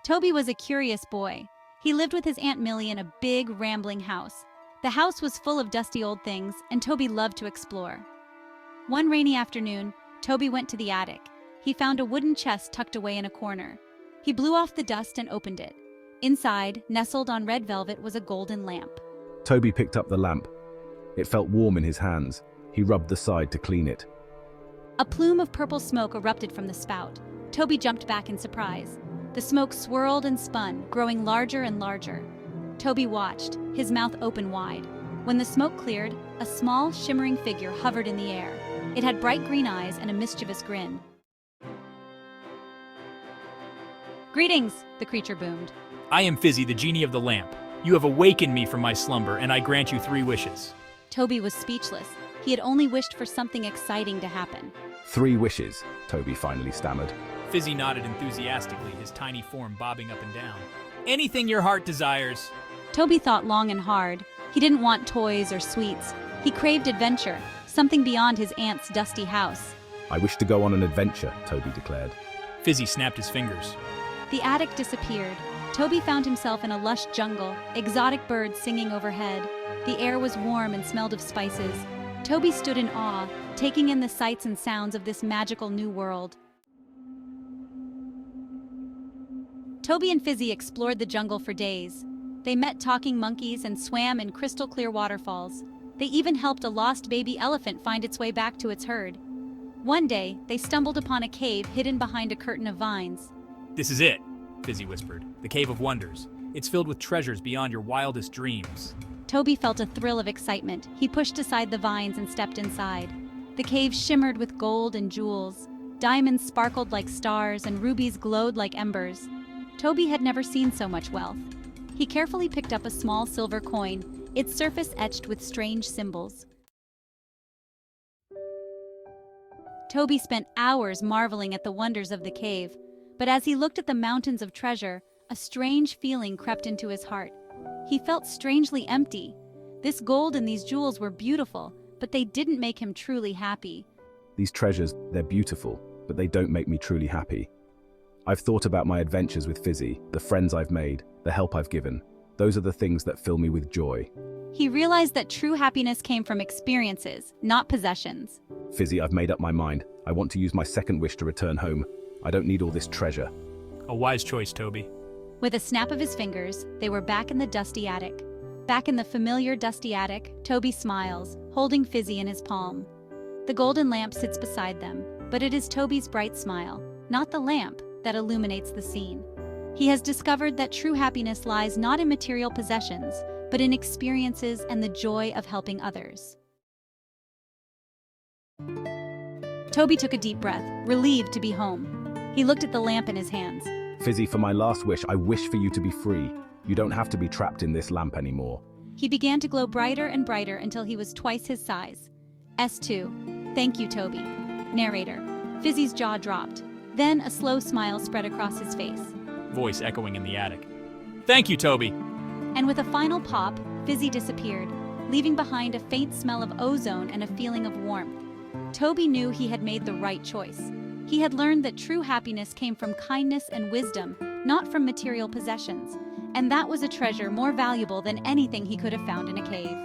Toby was a curious boy. He lived with his Aunt Millie in a big, rambling house. The house was full of dusty old things, and Toby loved to explore. One rainy afternoon, Toby went to the attic. He found a wooden chest tucked away in a corner. He blew off the dust and opened it. Inside, nestled on red velvet, was a golden lamp. Toby picked up the lamp. It felt warm in his hands. He rubbed the side to clean it. A plume of purple smoke erupted from the spout. Toby jumped back in surprise. The smoke swirled and spun, growing larger and larger. Toby watched, his mouth open wide. When the smoke cleared, a small, shimmering figure hovered in the air. It had bright green eyes and a mischievous grin. "Greetings," the creature boomed. I am Fizzy, the genie of the lamp. You have awakened me from my slumber, and I grant you 3 wishes. Toby was speechless. He had only wished for something exciting to happen. 3 wishes, Toby finally stammered. Fizzy nodded enthusiastically, his tiny form bobbing up and down. Anything your heart desires. Toby thought long and hard. He didn't want toys or sweets. He craved adventure, something beyond his aunt's dusty house. I wish to go on an adventure, Toby declared. Fizzy snapped his fingers. The attic disappeared. Toby found himself in a lush jungle, exotic birds singing overhead. The air was warm and smelled of spices. Toby stood in awe, taking in the sights and sounds of this magical new world. Toby and Fizzy explored the jungle for days. They met talking monkeys and swam in crystal-clear waterfalls. They even helped a lost baby elephant find its way back to its herd. One day, they stumbled upon a cave hidden behind a curtain of vines. This is it, Fizzy whispered. The Cave of Wonders. It's filled with treasures beyond your wildest dreams. Toby felt a thrill of excitement. He pushed aside the vines and stepped inside. The cave shimmered with gold and jewels. Diamonds sparkled like stars and rubies glowed like embers. Toby had never seen so much wealth. He carefully picked up a small silver coin, its surface etched with strange symbols. Toby spent hours marveling at the wonders of the cave, but as he looked at the mountains of treasure, a strange feeling crept into his heart. He felt strangely empty. This gold and these jewels were beautiful, but they didn't make him truly happy. These treasures, they're beautiful, but they don't make me truly happy. I've thought about my adventures with Fizzy, the friends I've made, the help I've given. Those are the things that fill me with joy. He realized that true happiness came from experiences, not possessions. Fizzy, I've made up my mind. I want to use my second wish to return home. I don't need all this treasure. A wise choice, Toby. With a snap of his fingers, they were back in the dusty attic. Back in the familiar dusty attic, Toby smiles, holding Fizzy in his palm. The golden lamp sits beside them, but it is Toby's bright smile, not the lamp, that illuminates the scene. He has discovered that true happiness lies not in material possessions, but in experiences and the joy of helping others. Toby took a deep breath, relieved to be home. He looked at the lamp in his hands. Fizzy, for my last wish, I wish for you to be free. You don't have to be trapped in this lamp anymore. He began to glow brighter and brighter until he was twice his size. S2. Thank you, Toby. Narrator. Fizzy's jaw dropped. Then a slow smile spread across his face. Voice echoing in the attic. Thank you, Toby. And with a final pop, Fizzy disappeared, leaving behind a faint smell of ozone and a feeling of warmth. Toby knew he had made the right choice. He had learned that true happiness came from kindness and wisdom, not from material possessions, and that was a treasure more valuable than anything he could have found in a cave.